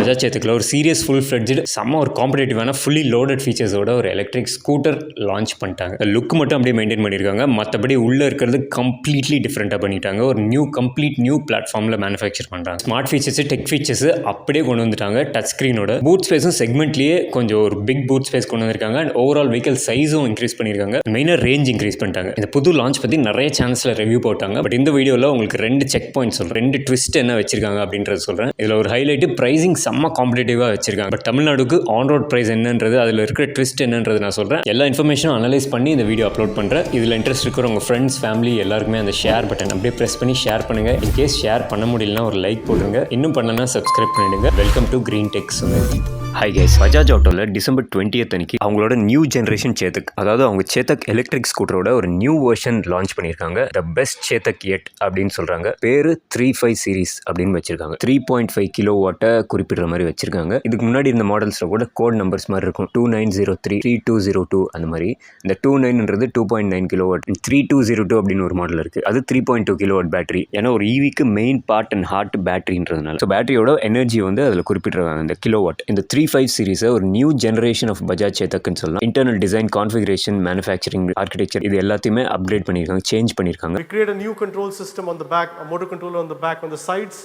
பஜாஜ் சேத்துக்கில் ஒரு serious full fledged செம்ம ஒரு காம்படேட்டிவான ஃபுல்லி லோடட் ஃபீச்சர்ஸோட ஒரு எலக்ட்ரிக் ஸ்கூட்டர் லான்ச் பண்ணிட்டாங்க. லுக் மட்டும் அப்படியே மெயின்டைன் பண்ணியிருக்காங்க, மற்றபடி உள்ளே இருக்கிறது கம்ப்ளீட்லி டிஃப்ரெண்ட்டாக பண்ணிட்டாங்க. ஒரு கம்ப்ளீட் நியூ பிளாட்ஃபார்மில் மேனுஃபேக்சர் பண்ணுறாங்க. ஸ்மார்ட் ஃபீச்சர்ஸ், டெக் ஃபீச்சர்ஸ் அப்படியே கொண்டு வந்துட்டாங்க. டச் ஸ்க்ரீனோட பூட் ஸ்பேஸும் செக்மெண்ட்லேயே கொஞ்சம் ஒரு பிக் பூட் ஸ்பேஸ் கொண்டு வந்திருக்காங்க. அண்ட் ஓவரால் வெஹிக்கல் சைஸும் இன்க்ரீஸ் பண்ணியிருக்காங்க. மெயினாக ரேஞ்ச் இன்க்ரீஸ் பண்ணிட்டாங்க. இந்த புது லான்ச் பற்றி நிறைய சேனல்ஸில் ரிவ்யூ போட்டாங்க. பட் இந்த வீடியோவில் உங்களுக்கு 2 செக் பாயிண்ட்ஸ் சொல்கிறேன், 2 ட்விஸ்ட் என்ன வச்சிருக்காங்க அப்படின்றது சொல்கிறேன். இதில் ஒரு ஹைலைட்டு ப்ரைசிங் செம்ம காம்படேட்டிவாக வச்சிருக்காங்க. பட் தமிழ்நாடுக்கு ஆன் ரோட் ப்ரைஸ் என்னன்றது, அதில் இருக்கிற ட்விஸ்ட் என்னன்றது நான் சொல்கிறேன். எல்லா இன்ஃபர்மேஷனும் அனலைஸ் பண்ணி இந்த வீடியோ அப்லோட் பண்ணுறேன். இதில் இன்ட்ரெஸ்ட் இருக்கிற உங்கள் ஃப்ரெண்ட்ஸ், ஃபேமிலி எல்லாருக்குமே அந்த ஷேர் பட்டன் அப்படியே ப்ரெஸ் பண்ணி ஷேர் பண்ணுங்கள். இன்கேஸ் ஷேர் பண்ண முடியலனா ஒரு லைக் போடுங்க. இன்னும் பண்ணலன்னா சப்ஸ்கிரைப் பண்ணிடுங்க. வெல்கம் டு கிரீன் டெக் சொன்னது. ஹை கைஸ், பஜாஜ் ஆட்டோவில் டிசம்பர் 20th அன்னைக்கு அவங்களோட நியூ ஜென்ரேஷன் சேத்தக், அதாவது அவங்க சேத்தக் எலக்ட்ரிக் ஸ்கூட்டரோட ஒரு நியூ வெர்ஷன் லான்ச் பண்ணியிருக்காங்க. த பெஸ்ட் சேத்தக் எட் அப்படின்னு சொல்கிறாங்க. பேர் 35 சீரிஸ் அப்படின்னு வச்சிருக்காங்க. 3.5 கிலோவாட்டை குறிப்பிடுற மாதிரி வச்சிருக்காங்க. இதுக்கு முன்னாடி இந்த மாடல்ஸில் கூட கோட் நம்பர்ஸ் மாதிரி இருக்கும். 2903, 3202 அந்த மாதிரி. இந்த 29ன்றது 2.9 கிலோவாட், 3202 அப்படின்னு ஒரு மாடல் இருக்குது. அது 3.2 கிலோவாட் பேட்டரி. ஏன்னா ஒரு ஈவிக்கு மெயின் பார்ட் அண்ட் ஹார்ட் பேட்டரின்றதுனால ஸோ பேட்டரியோட எனர்ஜி வந்து அதில் குறிப்பிடுறாங்க இந்த கிலோவாட். இந்த 35 சீரிஸை ஒரு நியூ ஜெனரேஷன் ஆஃப் பஜாஜ் சேத்தக்னு சொல்லலாம். Internal design, configuration, manufacturing, architecture இது எல்லாத்தையுமே அப்கிரேட் பண்ணியிருக்காங்க, சேஞ்ச் பண்ணியிருக்காங்க. We create a new control system on the back, a motor controller on the back, on the sides,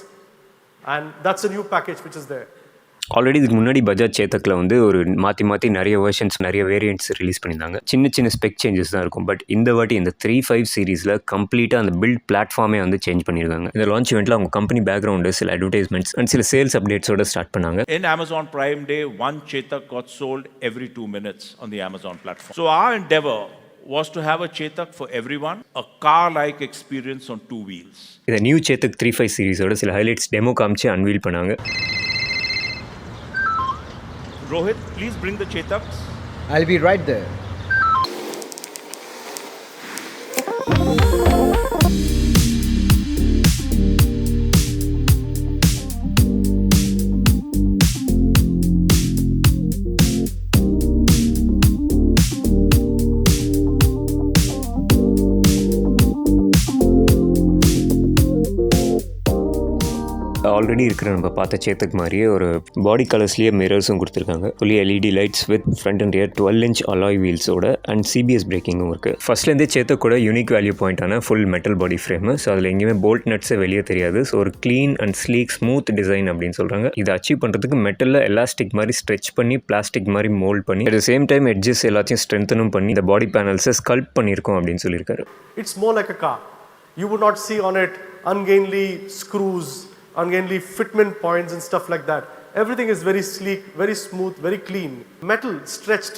and that's a new package which is there. Already இதுக்கு முன்னாடி பஜாஜ் சேத்தக்கில் வந்து ஒரு மாற்றி நிறைய வெர்ஷன்ஸ், நிறைய வேரியன்ட்ஸ் ரிலீஸ் பண்ணியிருந்தாங்க. சின்ன ஸ்பெக் சேஞ்சஸ் தான் இருக்கும். பட் இந்த வாட்டி இந்த 35 சீரிஸில் கம்ப்ளீட்டாக அந்த பில்ட் பிளாட்ஃபார்மே வந்து சேஞ்ச் பண்ணியிருக்காங்க. இந்த லான்ச் இவெண்ட்டில் அவங்க கம்பெனி பேக்ரவுண்டு, சில அட்வர்டைஸ்மெண்ட்ஸ் அண்ட் சில சேல்ஸ் அப்டேட்ஸோட ஸ்டார்ட் பண்ணாங்க. In Amazon Prime Day, one Chetak got sold every 2 minutes on the Amazon platform. So our endeavor was to have a Chetak for everyone, a car-like experience on 2 wheels. இந்த new Chetak 35 சீரிஸோட சில highlights demo காமிச்சு unveil பண்ணாங்க. Rohit, please bring the Chetaks. I'll be right there. Already இருக்கிற நம்ம பார்த்த சேத்தக் மாதிரியே ஒரு பாடி கலர்ஸ்லேயே மிரர்ஸும் கொடுத்துருக்காங்க. Fully LED lights with front and rear 12-inch alloy வீல்ஸோட அண்ட் சிபிஎஸ் பிரேக்கிங்கும் இருக்குது. ஃபர்ஸ்ட்லேருந்தே சேத்தக்கோட யூனிக் வேல்யூ பாயிண்டான full metal body frame. So அதில் எங்கேயுமே போல்ட் நட்ஸே வெளியே தெரியாது. ஸோ ஒரு clean and sleek smooth design அப்படின்னு சொல்கிறாங்க. இதை அச்சீவ் பண்ணுறதுக்கு மெட்டலில் எலாஸ்டிக் மாதிரி ஸ்ட்ரெச் பண்ணி, பிளாஸ்டிக் மாதிரி மோல்ட் பண்ணி, at the same time edges எல்லாத்தையும் ஸ்ட்ரென்த்தனும் பண்ணி இந்த பாடி பேனல்ஸை ஸ்கல்ப் பண்ணியிருக்கோம் அப்படின்னு சொல்லியிருக்காரு. It's more like a car. You would not see on it ungainly screws, ungainly fitment points and stuff like that. Everything is very sleek, very smooth, very clean. Metal stretched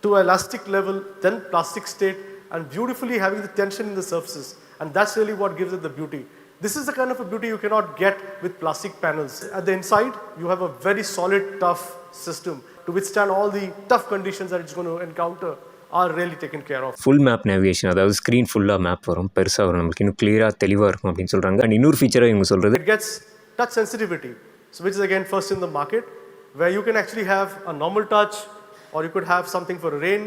to elastic level, then plastic state, and beautifully having the tension in the surfaces. And that's really what gives it the beauty. This is the kind of a beauty you cannot get with plastic panels. At the inside, you have a very solid, tough system to withstand all the tough conditions that it's going to encounter. Are really taken care of. Full map navigation, அதாவது screen ஃபுல்லாக map வரும், பெருசாக வரும், நம்மளுக்கு இன்னும் கிளியராக தெளிவாக இருக்கும் அப்படின்னு சொல்கிறாங்க. அண்ட் இன்னொரு ஃபீச்சராக இவங்க சொல்கிறது, it gets touch sensitivity, so which is again first in the market, where you can actually have a normal touch, or you could have something for rain,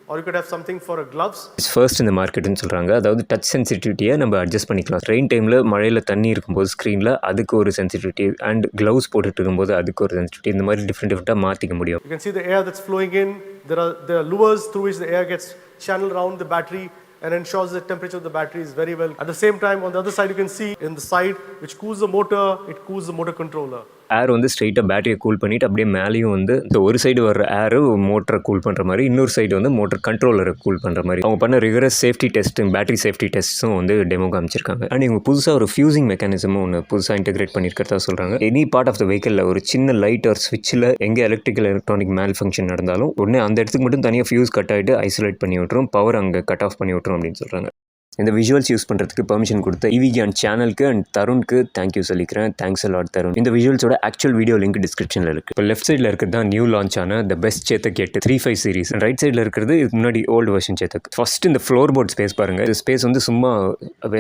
or you could have something for a gloves. It's first இந்த மார்க்கெட்னு சொல்கிறாங்க. அதாவது touch சென்சிட்டிவிட்டியை நம்ம adjust பண்ணிக்கலாம். Rain டைமில், மழையில் தண்ணி இருக்கும்போது ஸ்க்ரீனில் அதுக்கு ஒரு சென்சிட்டிவிட்டி, அண்ட் க்ளவுஸ் போட்டுட்டு இருக்கும்போது அதுக்கு ஒரு சென்சிட்டிவிட்டி, இந்த மாதிரி டிஃப்ரெண்ட்டாக மாற்றிக்க முடியும். You can see the air that's flowing in. There are lures through which the air gets channeled around the battery and ensures the temperature of the battery is very well. At the same time, on the other side, you can see in the side which cools the motor, it cools the motor controller. ஏர் வந்து ஸ்ட்ரெயிட்டாக பேட்டரியை cool பண்ணிவிட்டு அப்படியே மேலேயும் வந்து இந்த ஒரு side வர ஏரு மோட்டரை கூல் பண்ணுற மாதிரி, இன்னொரு சைடு வந்து மோட்டர் கண்ட்ரோலரை கூல் பண்ணுற மாதிரி அவங்க பண்ண rigorous safety test, battery safety டெஸ்ட்ஸும் வந்து டெமோ காமிச்சிருக்காங்க. அண்ட் இவங்க புதுசாக ஒரு ஃபியூசிங் மெக்கானிசமும் ஒன்று புதுசாக இன்டெகிரேட் பண்ணியிருக்கிறதா சொல்கிறாங்க. எனி பார்ட் ஆஃப் த வெஹிக்கிளில் ஒரு சின்ன லைட் ஒரு ஸ்விட்சில் எங்கே எலக்ட்ரிக் மேல் ஃபங்க்ஷன் நடந்தாலும் உடனே அந்த இடத்துக்கு மட்டும் தனியாக ஃபியூஸ் கட் ஆகிட்டு ஐசோலேட் பண்ணி விட்டுரும், பவர் அங்கே கட் ஆஃப் பண்ணி விட்டுரும் அப்படின்னு சொல்கிறாங்க. இந்த விஷுவல்ஸ் யூஸ் பண்ணுறதுக்கு பெர்மிஷன் கொடுத்த இவிகி அண்ட் சேனலுக்கு அண்ட் தருணுக்கு தேங்க்யூ சொல்லிக்கிறேன். Thanks a lot Tarun. இந்த விஷுவல்ஸோட ஆக்சுவல் வீடியோ லிங்க் டிஸ்கிரிப்ஷனில் இருக்குது. இப்போ லெஃப்ட் சைடில் இருக்கிறது தான் நியூ லான்ச் ஆன the best Chetak 35 series. And right சைடில் இருக்கிறது இதுக்கு முன்னாடி ஓல்டு வெர்ஷன் சேத்தக். ஃபர்ஸ்ட் இந்த ஃப்ளோர் போர்ட் ஸ்பேஸ் பாருங்கள். இந்த ஸ்பேஸ் வந்து சும்மா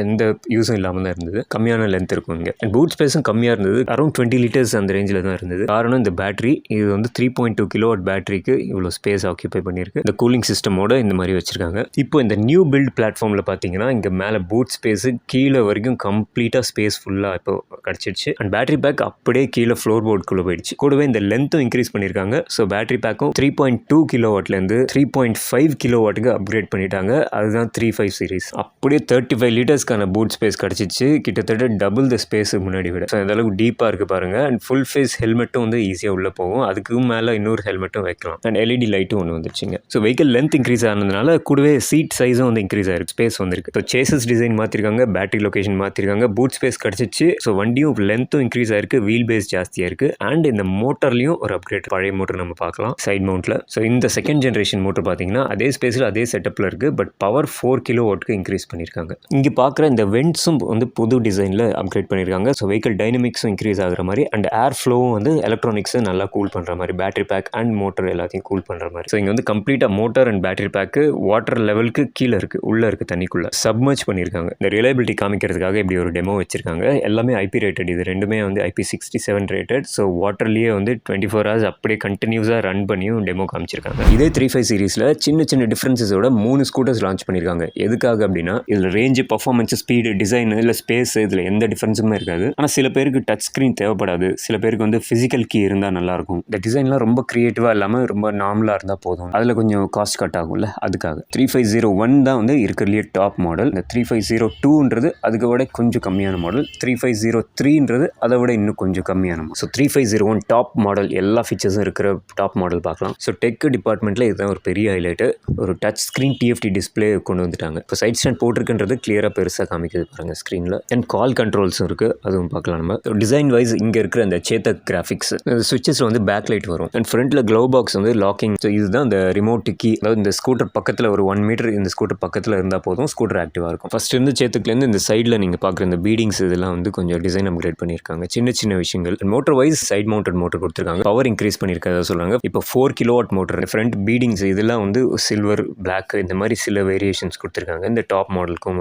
எந்த யூஸும் இல்லாமல் தான் இருந்தது. கம்மியான லென்த் இருக்கும் இங்கே. அண்ட் பூட் ஸ்பேஸும் கம்மியாக இருந்தது. அரௌண்ட் 20 லிட்டர்ஸ் அந்த ரேஞ்சில் தான் இருந்தது. காரணம் இந்த பேட்டரி, இது வந்து 3.2 கிலோவாட் பேட்டரிக்கு இவ்வளோ ஸ்பேஸ் ஆக்கியூபை பண்ணியிருக்கு. இந்த கூலிங் சிஸ்டமோட இந்த மாதிரி வச்சிருக்காங்க. இப்போ இந்த நியூ பில்ட் பிளாட்ஃபார்மில் பார்த்தீங்கன்னா பார்த்தீங்கன்னா இங்கே மேலே பூட் ஸ்பேஸு கீழே வரைக்கும் கம்ப்ளீட்டாக ஸ்பேஸ் ஃபுல்லாக இப்போ கிடச்சிடுச்சு. அண்ட் பேட்டரி பேக் அப்படியே கீழே ஃப்ளோர் போர்டுக்குள்ளே போயிடுச்சு. கூடவே இந்த லென்த்தும் இன்க்ரீஸ் பண்ணியிருக்காங்க. ஸோ பேட்டரி பேக்கும் 3.2 கிலோவாட்லேருந்து 3.5 கிலோவாட்டுக்கு அப்கிரேட் பண்ணிட்டாங்க. அதுதான் 35 சீரிஸ். அப்படியே 35 லிட்டர்ஸ்க்கான பூட் ஸ்பேஸ் கிடச்சிச்சு. கிட்டத்தட்ட டபுள் த ஸ்பேஸ் முன்னாடி விட. ஸோ இந்தளவுக்கு டீப்பாக இருக்குது பாருங்கள். அண்ட் ஃபுல் ஃபேஸ் ஹெல்மெட்டும் வந்து ஈஸியாக உள்ளே போகும். அதுக்கும் மேலே இன்னொரு ஹெல்மெட்டும் வைக்கலாம். அண்ட் எல்இடி லைட்டும் ஒன்று வந்துருச்சுங்க. ஸோ வெஹிக்கல் லென்த் இன்க்ரீஸ் ஆனதுனால கூடவே சீட் சைஸும் வந்து இன்க்ரீஸ் ஆயிருக்கு. ஸ்பேஸ் வந்துருக்கு. ஸோ சேசஸ் டிசைன் மாற்றிருக்காங்க, பேட்டரி லொகேஷன் மாற்றிருக்காங்க, பூட் ஸ்பேஸ் கிடச்சிச்சு. ஸோ வண்டியும் லென்த்தும் இன்க்ரீஸ் ஆயிருக்கு, வீல் பேஸ் ஜாஸ்தியாக இருக்குது. அண்ட் இந்த மோட்டர்லையும் ஒரு அப்கிரேட், பழைய மோட்டர் நம்ம பார்க்கலாம் சைட் மவுண்ட்டில். ஸோ இந்த செகண்ட் ஜென்ரேஷன் மோட்டர் பார்த்தீங்கன்னா அதே ஸ்பேஸில் அதே செட்டப்பில் இருக்குது. பட் பவர் 4 கிலோவாட்க்கு இன்க்ரீஸ் பண்ணியிருக்காங்க. இங்கே பார்க்குற இந்த வெண்ட்ஸும் வந்து புது டிசைனில் அப்கிரேட் பண்ணியிருக்காங்க. ஸோ வெஹிக்கல் டைனமிக்ஸும் இன்க்ரீஸ் ஆகிற மாதிரி அண்ட் ஏர் ஃப்ளோவும் வந்து எலக்ட்ரானிக்ஸை நல்லா கூல் பண்ணுற மாதிரி, பேட்டரி பேக் அண்ட் மோட்டர் எல்லாத்தையும் கூல் பண்ணுற மாதிரி. ஸோ இங்கே வந்து கம்ப்ளீட்டாக motor and battery pack water லெவலுக்கு கீழே இருக்குது, உள்ளே இருக்குது, தண்ணிக்குள்ளே சப்மர்ஜ் பண்ணியிருக்காங்க. இந்த ரிலையபிலிட்டி காமிக்கிறதுக்காக இப்படி ஒரு டெமோ வச்சிருக்காங்க. எல்லாமே ஐபி ரேட்டட். இது ரெண்டுமே வந்து IP67 ரேட்டட். ஸோ வாட்டர்லேயே வந்து 24 hours அப்படியே கண்டினியூஸாக ரன் பண்ணியும் டெமோ காமிச்சிருக்காங்க. இதே 35 சீரிஸில் சின்ன சின்ன டிஃப்ரென்சஸோட 3 ஸ்கூட்டர்ஸ் லான்ச் பண்ணியிருக்காங்க. எதுக்காக அப்படின்னா இதில் ரேஞ்சு, பர்ஃபார்மன்ஸ், ஸ்பீடு, டிசைன், இல்லை ஸ்பேஸ், இதில் எந்த டிஃப்ரென்ஸுமே இருக்காது. ஆனால் சில பேருக்கு டச் ஸ்க்ரீன் தேவைப்படாது. சில பேருக்கு வந்து ஃபிசிக்கல் கீ இருந்தால் நல்லாயிருக்கும். இந்த டிசைன்லாம் ரொம்ப க்ரியேட்டிவாக இல்லாமல் ரொம்ப நார்மலாக இருந்தால் போதும். அதில் கொஞ்சம் காஸ்ட் கட் ஆகும்ல, அதுக்காக. 3501 தான் வந்து இருக்கிறதுலேயே டாப் மாடல். இந்த 3502ன்றது அதுக்கு விட கொஞ்சம் கம்மியான மாடல். 3503ன்றது அதை விட இன்னும் கொஞ்சம் கம்மியான மாடல். ஸோ 3501 டாப் மாடல், எல்லா ஃபீச்சர்ஸும் இருக்கிற டாப் மாடல் பார்க்கலாம். ஸோ டெக் டிபார்ட்மெண்ட்டில் இதுதான் ஒரு பெரிய ஹைலைட்டு. ஒரு டச் ஸ்க்ரீன் TFT டிஸ்பிளே கொண்டு வந்துட்டாங்க. இப்போ சைட் ஸ்டாண்ட் போட்டிருக்குன்றது கிளியராக பெருசாக காமிக்குது பாருங்கள் ஸ்க்ரீனில். அண்ட் கால் கண்ட்ரோல்ஸும் இருக்குது, அதுவும் பார்க்கலாம் நம்ம. டிசைன் வைஸ் இங்கே இருக்கிற அந்த சேத்தக் கிராஃபிக்ஸ் சுவிட்சஸில் வந்து பேக் லைட் வரும். அண்ட் ஃப்ரண்ட்டில் க்ளவ் பாக்ஸ் வந்து லாக்கிங். ஸோ இதுதான் இந்த ரிமோட் கீ. அதாவது இந்த ஸ்கூட்டர் பக்கத்தில் ஒரு 1 மீட்டர் இந்த ஸ்கூட்டர் பக்கத்தில் இருந்தால் போதும், ஸ்கூட்டர் ஆக்டிவாக இருக்கும். ஃபர்ஸ்ட் இருந்து சேத்துக்குலேருந்து இந்த சைடில் நீங்கள் பார்க்குற இந்த பீடிங்ஸ் இதெல்லாம் வந்து கொஞ்சம் டிசைன் அப்கிரேட் பண்ணியிருக்காங்க. சின்ன சின்ன விஷயங்கள். Motor wise side mounted motor கொடுத்துருக்காங்க. பவர் இன்க்ரீஸ் பண்ணியிருக்கதா சொல்கிறாங்க. இப்போ 4 கிலோவாட் மோட்டர். ஃப்ரண்ட் பீடிங்ஸ் இதெல்லாம் வந்து சில்வர், பிளாக் இந்த மாதிரி சில வேரியேஷன்ஸ் கொடுத்துருக்காங்க இந்த டாப் மாடலுக்கும்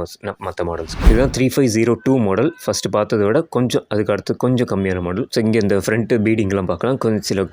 மற்ற மாடல்ஸ். இதுதான் 3502 மாடல். ஃபர்ஸ்ட் பார்த்ததை விட கொஞ்சம் அதுக்கு அடுத்து கொஞ்சம் கம்மியான மாடல். ஸோ இங்கே இந்த ஃப்ரண்ட் பீடிங்லாம் பார்க்கலாம்.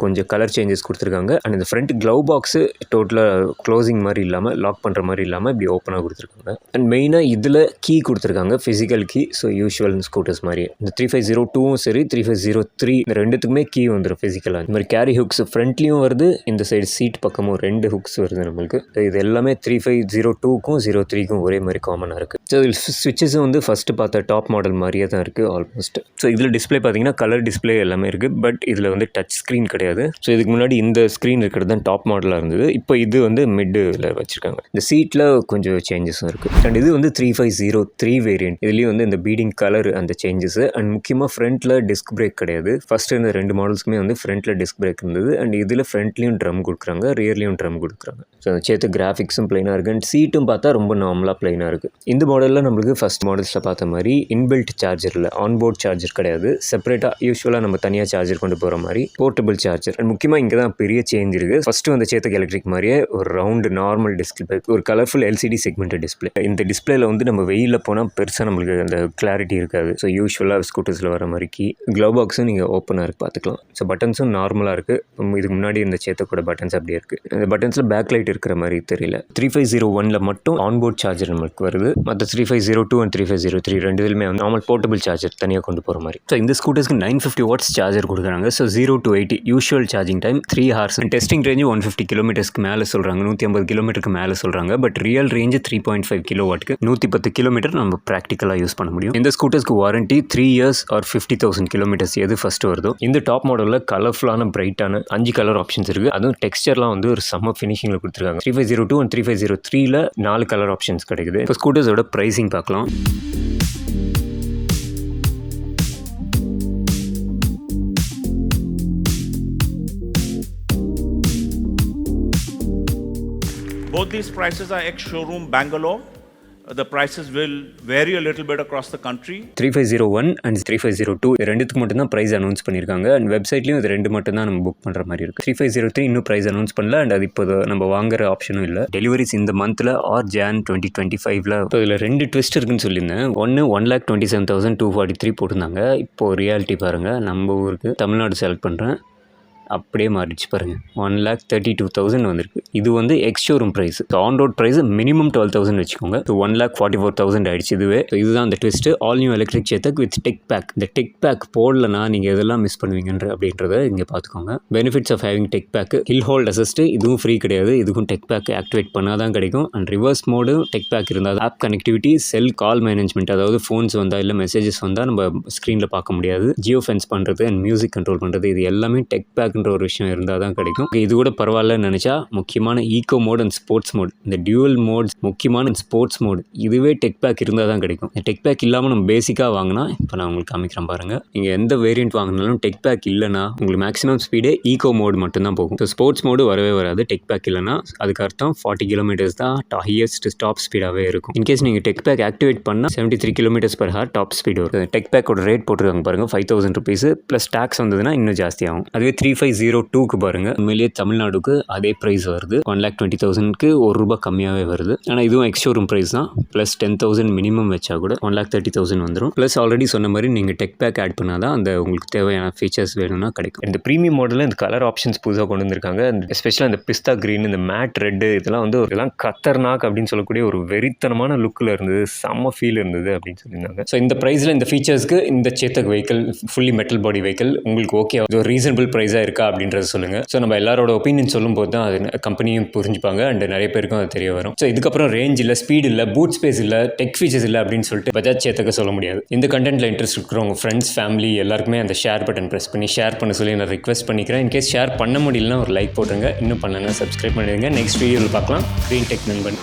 கொஞ்சம் கலர் சேஞ்சஸ் கொடுத்துருக்காங்க. அண்ட் இந்த ஃப்ரண்ட் க்ளவ் பாக்ஸு டோட்டலாக க்ளோசிங் மாதிரி இல்லாமல், லாக் பண்ணுற மாதிரி இல்லாமல் இப்படி ஓப்பனாக கொடுத்துருக்காங்க. அண்ட் மெயினாக இதில் கீ கொடுத்துருக்காங்க, physical key. So usual scooters மாதிரி இந்த 3502வும் சரி 3503 இந்த ரெண்டுத்துக்குமே கீ வந்துடும் ஃபிசிக்கலாக. இந்த மாதிரி கேரி ஹுக்ஸ் ஃப்ரண்ட்லேயும் வருது, இந்த சைடு சீட் பக்கமும் 2 ஹுக்ஸ் வருது நம்மளுக்கு. இது எல்லாமே 3502க்கும் 03க்கும் ஒரே மாதிரி காமனாக இருக்குது. ஸோ இதில் ஸ்விட்சஸும் வந்து ஃபஸ்ட்டு பார்த்த டாப் மாடல் மாதிரியே தான் இருக்குது ஆல்மோஸ்ட். ஸோ இதில் டிஸ்பிளே பார்த்தீங்கன்னா கலர் டிஸ்பிளே எல்லாமே இருக்குது. பட் இதில் வந்து டச் ஸ்க்ரீன் கிடையாது. ஸோ இதுக்கு முன்னாடி இந்த ஸ்க்ரீன் இருக்கிறது தான் டாப் மாடலாக இருந்தது. இப்போ இது வந்து மிட்டில் வச்சுருக்காங்க. இந்த சீட்டில் கொஞ்சம் சேஞ்சஸும் இருக்குது. அண்ட் இது வந்து 3503 வேரியன்ட். இதுலேயும் வந்து இந்த பீடிங் கலர் அந்த சேஞ்சஸ். அண்ட் முக்கியமாக ஃப்ரண்ட்டில் டிஸ்க் பிரேக் கிடையாது. ஃபஸ்ட்டு இந்த 2 மாடல்ஸுமே வந்து ஃப்ரண்ட்டில் டிஸ்க் பிரேக் இருந்தது. அண்ட் இதில் ஃப்ரண்ட்லேயும் ட்ரம் கொடுக்குறாங்க, ரியர்லேயும் ட்ரம் கொடுக்குறாங்க. ஸோ அந்த சேர்த்து கிராஃபிக்ஸும் பிளைனாக இருக்குது. அண்ட் சீட்டும் பார்த்தா ரொம்ப நார்மலாக பிளைனாக இருக்குது. இந்த மாடலில் நம்மளுக்கு ஃபஸ்ட் மாடல்ஸில் பார்த்த மாதிரி இன்பில்ட் சார்ஜர் இல்லை, ஆன்போர்ட் சார்ஜர் கிடையாது. செப்பரேட்டாக யூஸ்வலாக நம்ம தனியாக சார்ஜர் கொண்டு போகிற மாதிரி போர்ட்டபிள் சார்ஜர். அண்ட் முக்கியமாக இங்கே தான் பெரிய சேஞ்ச் இருக்குது. ஃபஸ்ட்டு வந்து சேத்தக் எலக்ட்ரிக் மாதிரியே ஒரு ரவுண்டு நார்மல் டிஸ்பிளே, ஒரு கலர்ஃபுல் LCD செக்மெண்டட் டிஸ்பிளே. இந்த டிஸ்பிளேல வந்து நம்ம வெயிலில் போனால் பெருசாக நம்மளுக்கு அந்த கிளாரிட்டி இருக்காது. ஸோ யூஸ்வலாக ஸ்கூட்டர்ஸில் வர மாதிரி கீ. க்ளவ் பாக்ஸும் நீங்கள் ஓப்பனாக இருக்குது பார்த்துக்கலாம். ஸோ பட்டன்ஸும் நார்மலாக இருக்குது. இதுக்கு முன்னாடி இந்த சேத்தக்கோட பட்டன்ஸ் அப்படியே இருக்குது. இந்த பட்டன்ஸில் பேக் லைட் இருக்கிற மாதிரி தெரியல. 3501ல் மட்டும் ஆன்போர்ட் சார்ஜர் நம்மளுக்கு வருது. மற்ற 3502 அண்ட் 3503 ரெண்டு இதுலையுமே வந்து நார்மல் போர்ட்டபிள் சார்ஜர் தனியாக கொண்டு போகிற மாதிரி. ஸோ இந்த ஸ்கூட்டர்ஸ்க்கு 950 வாட்ஸ் சார்ஜர் கொடுக்குறாங்க. So 0 to 80 usual charging time 3 hours. Testing range 150 கிலோமீட்டர்ஸ்க்கு மேலே சொல்கிறாங்க, 150 கிலோமீட்டருக்கு மேலே சொல்கிறாங்க. பட் ரியல் ரேஞ்சு 3.5 கிலோவாட்டுக்கு 110 கிலோமீட்டர் நம்ம ப்ராக்டிக்கலாக யூஸ் பண்ண முடியும். இந்த ஸ்கூட்டர்ஸ்க்கு வாரண்டி 3 years or 50,000 கிலோமீட்டர்ஸ் எது ஃபஸ்ட்டு வருதோ. இந்த டாப் மாடலில் கலர்ஃபுல்லான பிரைட்டான 5 கலர் ஆப்ஷன்ஸ் இருக்குது. அதுவும் டெக்ஸ்டர்லாம் வந்து ஒரு செம்ம ஃபினிஷிங்கில் கொடுத்துருக்காங்க. 3502 அண்ட் 3503ல் 4 கலர் ஆப்ஷன்ஸ் கிடைக்குது. இப்போ ஸ்கூட்டர்ஸோட ப்ரைஸிங் பார்க்கலாம். Both these prices are ex-showroom Bangalore. The prices will vary a little bit across the country. 3501 and 3502 ரெண்டுத்துக்கு மட்டும் தான் ப்ரைஸ் அனௌன்ஸ் பண்ணியிருக்காங்க. அண்ட் வெப்சைட்லையும் இது ரெண்டு மட்டும் தான் நம்ம புக் பண்ணுற மாதிரி இருக்குது. 3503 இன்னும் ப்ரைஸ் அனௌன்ஸ் பண்ணல. அண்ட் அது இப்போ நம்ம வாங்குற ஆப்ஷனும் இல்லை. டெலிவரிஸ் இந்த மந்தில் ஆர் Jan 2025ல். இப்போ இதில் 2 ட்விஸ்ட் இருக்குன்னு சொல்லியிருந்தேன். ஒன்று 1,27,243 போட்டிருந்தாங்க. இப்போது ரியாலிட்டி பாருங்கள். நம்ம ஊருக்கு தமிழ்நாடு செலக்ட் பண்ணுறேன். அப்படியே மாறிடுச்சு பாருங்கள். 1,32,000 வந்திருக்கு. இது வந்து ex showroom price. On road price minimum 12,000 வச்சுக்கோங்க. 1,44,000 ஆயிடுச்சு இதுவே. இதுதான் அந்த twist. All new electric Chetak with tech pack. இந்த டெக் பேக் போடலனா நீங்கள் எதெல்லாம் மிஸ் பண்ணுவீங்கன்ற அப்படின்றத இங்கே பார்த்துக்கோங்க. Benefits of having tech pack: hill hold assist, இதுவும் ஃப்ரீ கிடையாது. இதுக்கும் டெக் பேக் ஆக்டிவேட் பண்ணால் தான் கிடைக்கும். And reverse mode tech pack இருந்தால் app connectivity, cell call management, அதாவது ஃபோன்ஸ் வந்தால் இல்லை மெசேஜஸ் வந்தால் நம்ம ஸ்க்ரீனில் பார்க்க முடியாது. ஜியோ ஃபென்ஸ் பண்ணுறது அண்ட் மியூசிக் கண்ட்ரோல் பண்ணுறது, இது எல்லாமே டெக் பேக்ன்ற ஒரு விஷயம் இருந்தால் தான் கிடைக்கும். இது கூட பரவாயில்லன்னு நினச்சா முக்கியமான eco mode and sports mode, இந்த டியூவல் மோட்ஸ், முக்கியமான ஸ்போர்ட்ஸ் மோட், இதுவே டெக் பேக் இருந்தால் தான் கிடைக்கும். டெக் பேக் இல்லாமல் நம்ம பேசிக்காக வாங்கினா, இப்போ நான் உங்களுக்கு காமிக்கிறேன் பாருங்கள். நீங்கள் எந்த வேரியண்ட் வாங்கினாலும் டெக் பேக் இல்லைனா உங்களுக்கு மேக்ஸிமம் ஸ்பீடே ஈகோ மோட் மட்டும்தான் போகும். ஸோ ஸ்போர்ட்ஸ் மோடு வரவே வராது டெக் பேக் இல்லைனா. அதுக்கு அர்த்தம் 40 கிலோமீட்டர்ஸ் தான் ஹையஸ்ட் டாப் ஸ்பீடாகவே இருக்கும். இன்கேஸ் நீங்கள் டெக் பேக் ஆக்டிவேட் பண்ணால் 73 km/h டாப் ஸ்பீடு வரும். டெக் பேக்கோட ரேட் போட்டிருக்காங்க பாருங்கள், 5,000 rupees ப்ளஸ் டேக்ஸ் வந்ததுன்னா இன்னும் ஜாஸ்தியாகும். அதுவே 3502க்கு பாருங்கள், உண்மையிலேயே தமிழ்நாடுக்கு அதே ப்ரைஸ் வருது. 1,20,000க்கு ₹1 கம்மியாகவே வருது. ஆனால் இதுவும் எக்ஸ் ஷோரூம் ப்ரைஸ் தான். ப்ளஸ் 10,000 மினிமம் வச்சா கூட 1,30,000 வந்துடும். ப்ளஸ் ஆல்ரெடி சொன்ன மாதிரி நீங்கள் டெக் பேக் ஆட் பண்ணால் தான் அந்த உங்களுக்கு தேவையான ஃபீச்சர்ஸ் வேணும்னா கிடைக்கும். இந்த ப்ரீமியம் மாடலில் இந்த கலர் ஆப்ஷன்ஸ் புதுசாக கொண்டு வந்திருக்காங்க. எஸ்பெஷலாக இந்த பிஸ்தா க்ரீன், இந்த மேட் ரெட்டு, இதெல்லாம் வந்து இதெல்லாம் கத்தர்நாக் அப்படின்னு சொல்லக்கூடிய ஒரு வெறித்தனமான லுக்கில் இருந்தது. செம்ம ஃபீல் இருந்தது அப்படின்னு சொல்லியிருந்தாங்க. ஸோ இந்த ப்ரைஸில் இந்த ஃபீச்சர்ஸ்க்கு இந்த Chetak vehicle, fully metal body vehicle உங்களுக்கு ஓகே, அது ஒரு ரீசனபிள் ப்ரைஸாக இருக்கா அப்படின்றத சொல்லுங்கள். ஸோ நம்ம எல்லாரோட ஒப்பீனியன் சொல்லும்போது தான் அது கம்பெனியும் புரிஞ்சுப்பாங்க அண்ட் நிறைய பேருக்கும் அது தெரிய வரும். ஸோ இதுக்கப்புறம் ரேஞ்ச் இல்லை, ஸ்பீட் இல்லை, பூட் ஸ்பேஸ் இல்லை, டெக் ஃபீச்சர்ஸ் இல்லை அப்படின்னு சொல்லிட்டு பஜாஜ் சேத்தக்க சொல்ல முடியாது. இந்த கண்டென்ட்டில் இன்ட்ரெஸ்ட் இருக்கிறவங்க ஃப்ரெண்ட்ஸ், ஃபேமிலி எல்லாருக்குமே அந்த ஷேர் பட்டன் ப்ரெஸ் பண்ணி ஷேர் பண்ண சொல்லி நான் ரிக்வெஸ்ட் பண்ணிக்கிறேன். இன்கேஸ் ஷேர் பண்ண முடியலன்னா ஒரு லைக் போட்டுருங்க. இன்னும் பண்ணலன்னா சப்ஸ்கிரைப் பண்ணிடுங்க. நெக்ஸ்ட் வீடியோவில் பார்க்கலாம். க்ரீன் டெக் நண்பன்.